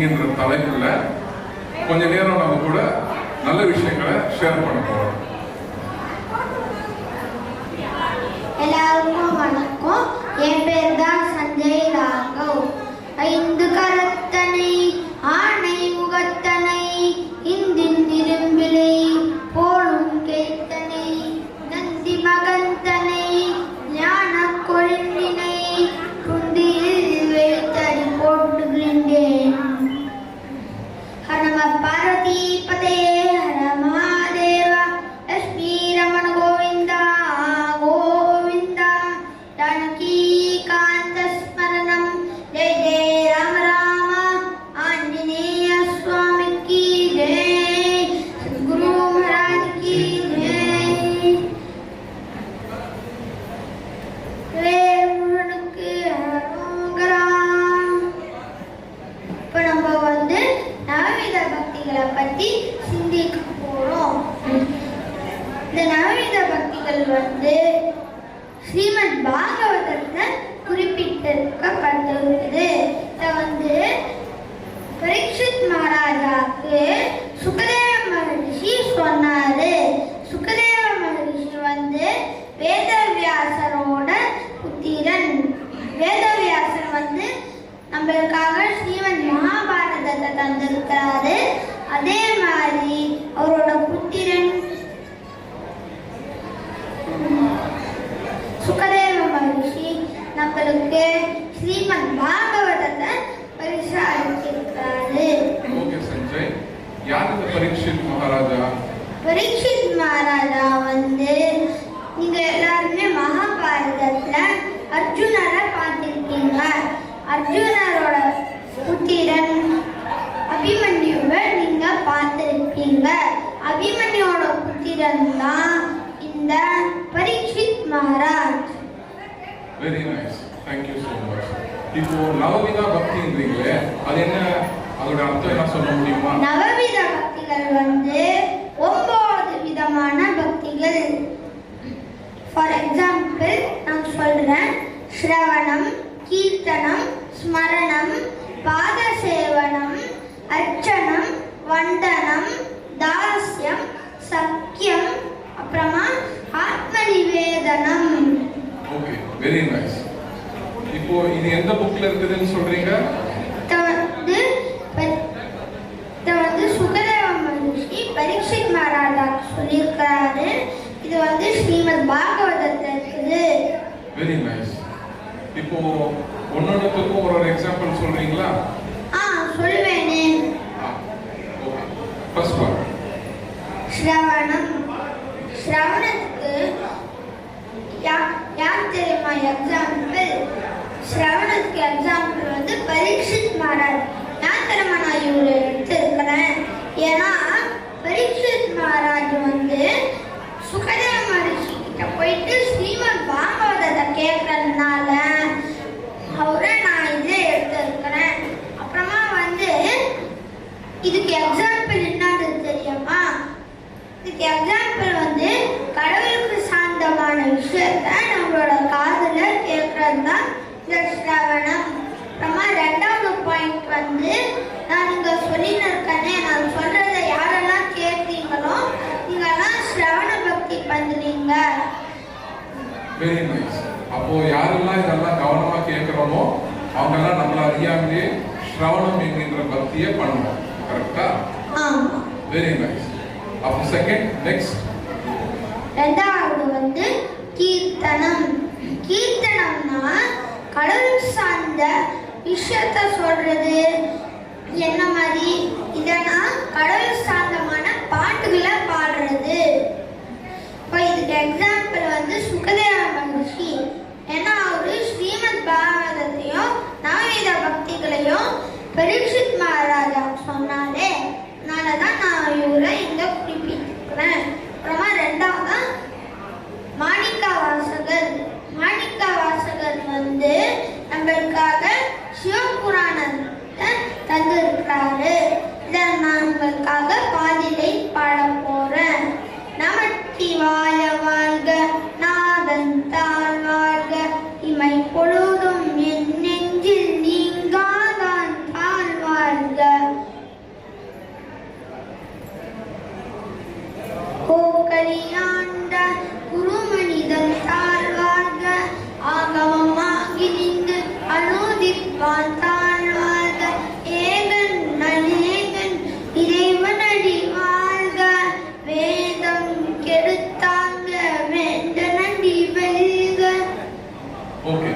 என்கின்ற தலைப்புல கொஞ்ச நேரம் நம்ம கூட நல்ல விஷயங்களை ஷேர் பண்ண போறோம். எல்லாருக்கும் வணக்கம். என் பேர் தான் சஞ்சய் ராகவ். ஐந்து கரத்தனை ஆணை முகத்தனை இந்தின் இரும்பிலை போலும் கேத்தனை நந்தி மகந்தனை ஞான கொழுந்தினை குந்தியில் வைத்தடி போட்டுகின்றேன். ஹரம பார்வதி பதே ஹர மகாதேவா லட்சுமி ரமண கோவிந்தா கோவிந்தா ஜானகி காந்த ஸ்மரணம் ஜெய ஜெய ராம ராம ஆஞ்சநேய சுவாமிக்கு ஜெய் சத்குரு மகாராஜ் கி ஜெய் முருகனுக்கு அரோகரா. இப்போ நம்ம நவவித பக்திகளை பத்தி சிந்திக்க போறோம். இந்த நவவித பக்திகள் ஸ்ரீமத் பாகவதத்துல குறிப்பிட்டிருக்கப்பட்டிருக்குது. இதை பரீட்சித் மகாராஜாக்கு சுகதேவ மகரிஷி சொன்னாரு. சுகதேவ மகரிஷி வேதவியாசரோட புத்திரன். வேதவியாசர் நம்மளுக்காக ஸ்ரீமத் மகாபாரதத்தை தந்திருக்கிறாரு. அதே மாதிரி அவரோட புத்திரன் சுகதேவ மகரிஷி நம்மளுக்கு ஸ்ரீமத் பாகவதத்தை பரிசா அளித்திருக்கிறாரு. ஓகே சஞ்சய், யார் இந்த பரீட்சித் மகாராஜா? பரீட்சித் மகாராஜா நீங்க எல்லாருமே மகாபாரதத்துல அர்ஜுனரை பார்த்திருக்கீங்க. அர்ஜுனரோட புத்திரன் அபிமன்யுவை நீங்க பார்த்திருக்கீங்க. அபிமன்யோட புத்திரன் தான் இந்த Parikshit Maharaj. Very nice, thank you so much. இப்போ நவவித பக்தின்றீங்களே, அது என்ன, அதோட அர்த்தம் என்ன சொல்ல முடியுமா? நவவித பக்திகள் 9 விதமான பக்திகள். ஃபார் எக்ஸாம்பிள் நான் சொல்றேன். ஸ்ரவணம், கீர்த்தனம், ஸ்மரணம், பாதசேவனம், அர்ச்சனம், வந்தனம், தாஸ்யம், சக்கியம், அப்புறமா ஆத்ம நிவேதனம். Okay, very nice. இப்போ இது எந்த புக்ல இருக்குதுன்னு சொல்றீங்க? சுகதேவ மகரிஷி பரீட்சித் மகாராஜா சொல்லியிருக்கிறாரு. இது ஸ்ரீமத் பாகவதத்துல இருக்குது. Very nice. இப்போ ஒன்னொன்னுக்கும் ஒரு எக்ஸாம்பிள் சொல்றீங்களா? சொல்வேனே. ஓகே, ஃபர்ஸ்ட் ஒன் ஸ்ரவணம். ஸ்ரவணத்துக்கு யார் தெரியுமா எக்ஸாம்பிள்? ஸ்ரவணத்துக்கு எக்ஸாம்பிள் பரீட்சித் மகாராஜ். நான் தெரியுமா நான் இவரை எடுத்திருக்கிறேன். ஏன்னா பரீட்சித் மகாராஜ் சுகதேவ மகரிஷி கிட்ட போயிட்டு ஸ்ரீமத் பாகவதத்தை கேட்கறதுனால அவரை நான் இதை எடுத்திருக்கிறேன். அப்புறமா இதுக்கு எக்ஸாம்பிள் என்னது தெரியுமா? இதுக்கு எக்ஸாம்பிள் கடவுளுக்கு சார்ந்தமான விஷயத்த நம்மளோட காதுல கேட்கறது தான் இந்த ஸ்ரவணம். அப்புறமா 2வது பாயிண்ட் நான் இங்க சொல்லியிருக்கேனே, நான் சொல்றதை யாரெல்லாம் கேட்டீங்களோ நீங்கெல்லாம் ஸ்ரவண பக்தி பண்றீங்க. Very nice. அப்போ யாரெல்லாம் இதெல்லாம் கவனமா கேட்கிறோமோ அவங்க எல்லாம் நம்மள அறியாமலே ஸ்ரவணம் என்கின்ற பக்தியை பண்ணுவோம். கரெக்டா? ஆமா. Very nice. அப்போ செகண்ட், நெக்ஸ்ட் 2வது கீர்த்தனம். கீர்த்தனம்னா கடவுள் சார்ந்த விஷயத்த சொல்றது. என்ன மாதிரி? இதனா கடவுள் சார்ந்தமான பாட்டுகளை பாடுறது. இப்போ இதுக்கு எக்ஸாம்பிள் சுகதேவ மகரிஷி. ஏன்னா அவரு ஸ்ரீமத் பாகவதத்தையும் நவவித பக்திகளையும் பரீட்சித் மகாராஜா சொன்னாலே, அதனாலதான் நான் இவரை இங்க குறிப்பிட்டிருக்கிறேன். அப்புறமா 2வது மாணிக்கா வாசகர். மாணிக்கா வாசகர் நம்மளுக்காக சிவபுராணத்தை தந்திருக்கிறாரு. இதை நான் உங்களுக்காக பாதிலை பாட போறேன். நமச்சிவாய வாழ்க, நாதன் தாழ் வாழ்க, இமை பொழுதும் என் நெஞ்சில் நீங்காதான் தாழ் வாழ்க. வித்வான் தான் வாழ்க, ஏகன் அநேகன் இறைவனடி வாழ்க, வேதம் கெடுத்தாங்க வேந்த நடி வெல்க. ஓகே,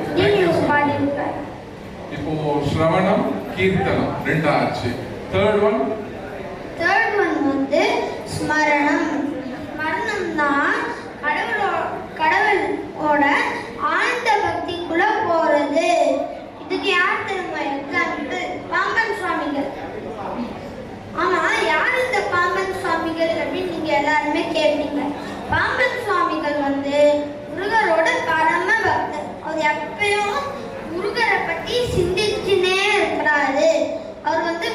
இப்போ ஸ்ரவணம் கீர்த்தனம் ரெண்டாச்சு. தேர்ட் ஒன் வந்து ஸ்மரணம். ஸ்மரணம்னா கடவுளோட ஆழ்ந்த பக்திக்குள்ள போறது. இதுக்கு யார் தெரியுமா எக்ஸாம்பிள்? பாம்பன் சுவாமிகள். ஆமா, யார் இந்த பாம்பன் சுவாமிகள் அப்படின்னு நீங்க எல்லாருமே கேட்பீங்க. பாம்பன் சுவாமிகள் வந்து முருகரோட பரம பக்தர். அவர் எப்பயும் முருகரை பத்தி சிந்திச்சுனே இருக்கிறாரு. அவர் வந்து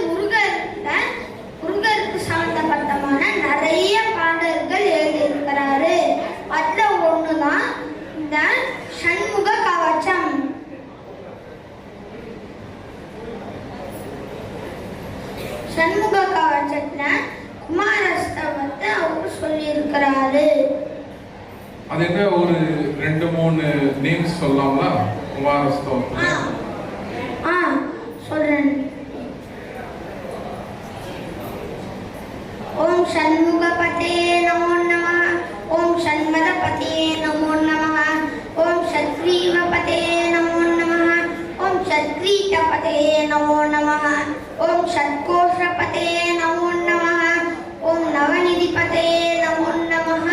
முருகருக்கு சம்பந்தப்பட்டமான நிறைய பாடல்கள் எழுதியிருக்கிறாரு. அதுல ஒண்ணுதான் இந்த சண்முக கவச்சம். சண்முக கவச்சத்துல குமாரஸ்தவத்தை அவரு சொல்லி இருக்கிறாரு. அது என்ன, ஒரு 2-3 நேம்ஸ் சொல்லலாம்ல குமாரஸ்தவத்துல? சொல்றேன். ஓம் சண்முகபதே நமோ நமः, ஓம் சண்மதபதே நமோ நமः, ஓம் சத்ரீவபதே நமோ நமः, ஓம் சத்ரீடபதே நமோ நமः, ஓம் ஷட்கோஷபதே நமோ நமः, ஓம் நவநிதிபதே நமோ நமः,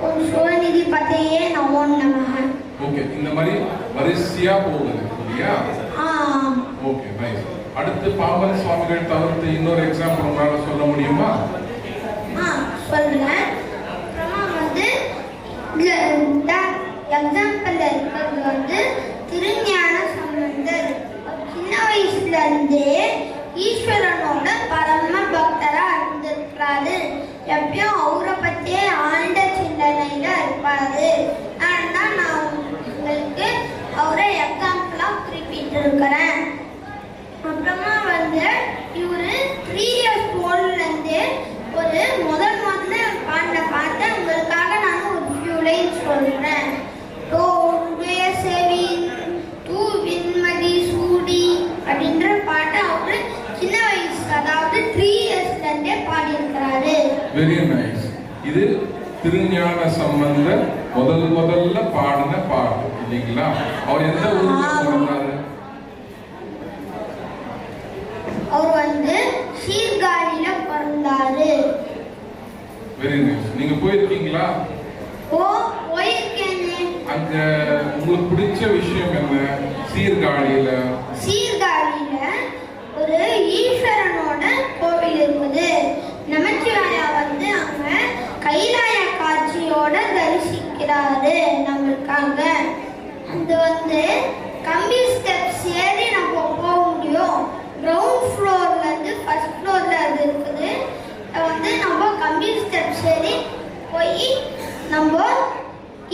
ஓம் சிவநிதிபதே நமோ நமः. ஓகே, இந்த மாதிரி வரிசையா போகுது இல்லையா? Okay, nice. அடுத்து பாம்பன் சுவாமிகள் தவிர்த்து இன்னொரு எக்ஸாம்பிள் உங்களால சொல்ல முடியுமா? சொல்றேன். அப்புறமா வந்து எக்ஸாம்பிள் இருக்கிறது வந்து திருஞான சம்பந்தர். சின்ன வயசுல இருந்தே ஈஸ்வரனோட பரம பக்தரா இருந்திருக்கிறாரு. எப்பயும் அவரை பத்தியே ஆழ்ந்த சிந்தனையில இருப்பாரு. நான் உங்களுக்கு அவரை எக்ஸாம்பிளா குறிப்பிட்டு இருக்கிறேன். அப்புறமா வந்து இவரு 3 years oldல இருந்து ஒரு முதல்ல பாடின பாட்டை உங்களுக்காக நான் ஒரு few lines சொல்றேன். சூடி அப்படின்ற பாட்டை அவரு சின்ன வயசு, அதாவது 3 yearsல இருந்தே பாடி இருக்கிறாரு. Very nice. இது திருஞான சம்பந்தர் முதல்ல பாடின பாட்டு இல்லைங்களா? அவர் எந்த ஊர்ல பிறந்தாரு? அவர் வந்து சீர்காழியில பிறந்தாரு. Very nice. நீங்க போயிருக்கீங்களா? போயிருக்கேன். அங்க உங்களுக்கு பிடிச்ச விஷயம் என்ன? சீர்காழியில ஒரு ஈஸ்வரனோட கோவில் இருக்குது. நமச்சிவாயா வந்து அங்க கைலாய காட்சியோட தரிசிக்கிறாரு நம்மளுக்காக. அது வந்து கம்பி ஸ்டெப்ஸ் ஏறி நம்ம போக முடியும். கிரவுண்ட் ஃப்ளோர்ல இருந்து ஃபர்ஸ்ட் ஃப்ளோர்ல அது இருக்குது. வந்து நம்ம கம்பி ஸ்டெப்ஸ் ஏறி போய் நம்ம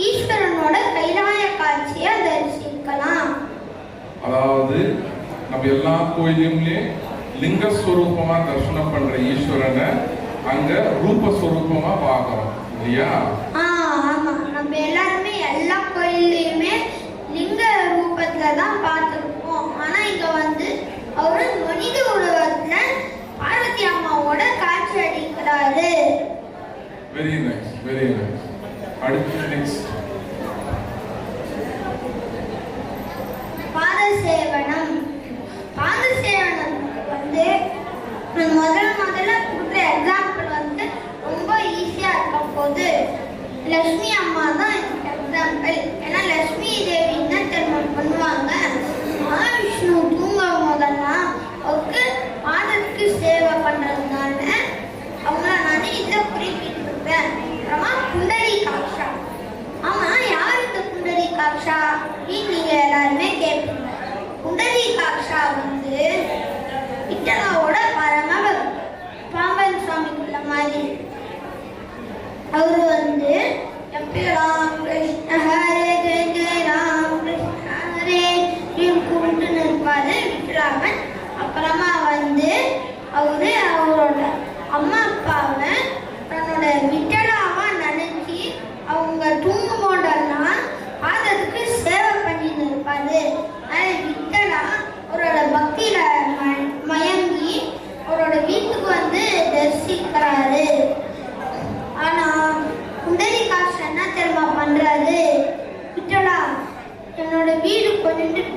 ஈஸ்வரனோட கைலாய காட்சியை தரிசிக்கலாம். அதாவது நம்ம எல்லா கோயிலுமே லிங்க ஸ்வரூபமா தரிசனம் பண்ற ஈஸ்வரனை அங்க ரூப ஸ்வரூபமா பார்க்கிறோம் இல்லையா? ஆமா, நம்ம எல்லாருமே எல்லா கோயிலையுமே லிங்க ரூபத்துல தான் பார்த்திருப்போம். ஆனா இங்க வந்து அவரு மனித உருவத்துல பார்வதி அம்மாவோட காட்சி அளிக்கிறாரு. Very nice, very nice. அடுத்து நெக்ஸ்ட் பாதசேவனம் வந்து முதல்ல கொடுக்குற எக்ஸாம்பிள் வந்து ரொம்ப ஈஸியா இருக்கும் போது லட்சுமி அம்மா தான் எக்ஸாம்பிள். ஏன்னா லட்சுமி தேவி என்ன தெரியுமா பண்ணுவாங்க? மகாவிஷ்ணு தூங்கும் போதெல்லாம் அவருக்கு பாதத்துக்கு சேவை பண்றதுனால அவங்கள நான் இதை குறிப்பிட்டிருக்கேன். அப்புறமா குண்டலி காக்ஷா. ஆமா, யார் இந்த குண்டலி காக்ஷா நீங்க எல்லாருமே கேட்பீங்க. குண்டலி காக்ஷா வந்து விட்டலாவோட பரம பாம்பன் சுவாமிக்குள்ள மாதிரி. அவரு வந்து ராம் கிருஷ்ண ஹரே ஜெய ஜெய ராம் கிருஷ்ண ஹரே கூப்பிட்டு நிற்பாரு விட்டுலாமன். அப்புறமா வந்து அவரு அவரோட அம்மா அப்பாவை தன்னோட விட்டலாவா நினைச்சு அவங்க தூங்கும் போதெல்லாம் பாதத்துக்கு சேவை பண்ணிட்டு இருப்பாரு. விட்டலா ஒரு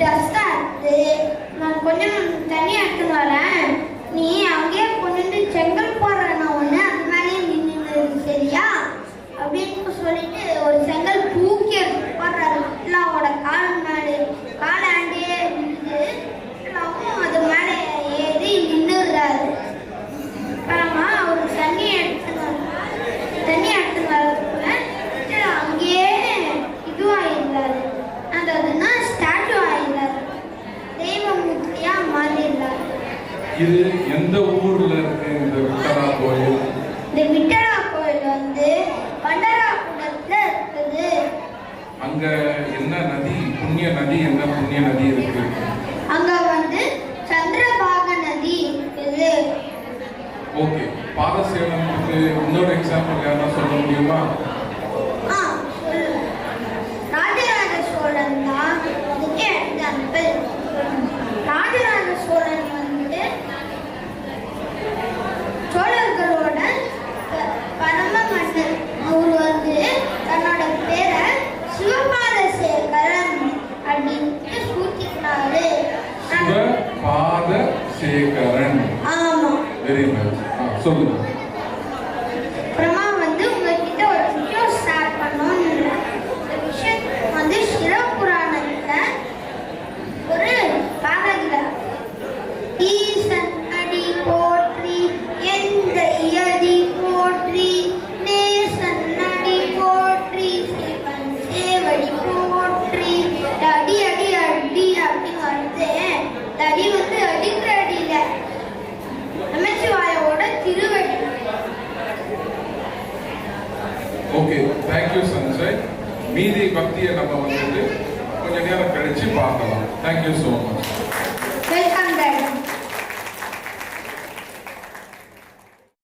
டஸ்டா இருக்கு. நான் கொஞ்சம் தண்ணி எடுத்து வரேன். நீ அங்கேயே கொண்டு செங்கல் போடுறேன் ஒன்று அது மேலேயே நின்று சரியா அப்படின்னு சொல்லிட்டு ஒரு செங்கல் தூக்கி எடுத்து போடுறாரு. எல்லாவோட காலாண்டே நின்று எல்லாவும் அது மேலே ஏறி நின்றுடுறாரு. அப்புறமா அவர் தண்ணி எடுத்து வரதுக்குள்ள அங்கேயே இதுவாகிடுறாரு. அதாவதுன்னா ஸ்டாச்சு ஆகிடுறாரு. தெய்வமூர்த்தியா மாறிடுறாரு. இது எந்த ஊர்ல இருக்கு இந்த விட்டலா கோயில்? இந்த விட்டலா கோயில் வந்து பண்டராபுரத்துல இருக்குது. அங்க என்ன நதி, புண்ணிய நதி, என்ன புண்ணிய நதி இருக்கு? அங்க வந்து சந்திரபாக நதி இருக்குது. ஓகே, பாதசேனத்துக்கு இன்னொரு எக்ஸாம்பிள் யாரா சொல்ல முடியுமா? ராஜராஜ சோழன் தான் அதுக்கு எக்ஸாம்பிள். ராஜராஜ சோழன் வந்து சோழர்களோட பரம மன்னர். அவர் வந்து தன்னோட பேரை சிவபாதசேகரன் அப்படின்னு சூட்டினாரு. சிவபாதசேகரன். ஆமா, வெரி நைஸ். சொல்லுங்க. அப்புறமா வந்து உங்ககிட்ட ஒரு விஷயம் ஷேர் பண்ணணும்னு. இந்த விஷயம் வந்து சிவபுராணத்துல ஒரு பாடல்ல ஈசன் அடி போற்றி எந்த இயதி போற்றி நேசன் அடி போற்றி சிவன் சேவடி போற்றி. அடி அடி அடி அப்படின்னு வருது. அடி வந்து அடிக்கிற அடியில நமச்சிவாயோட திருவடி. Okay, thank you Sanjay. மீதி பக்தியை நம்ம வந்துட்டு கொஞ்ச நேரம் கழிச்சு பார்க்கலாம். Thank you so much.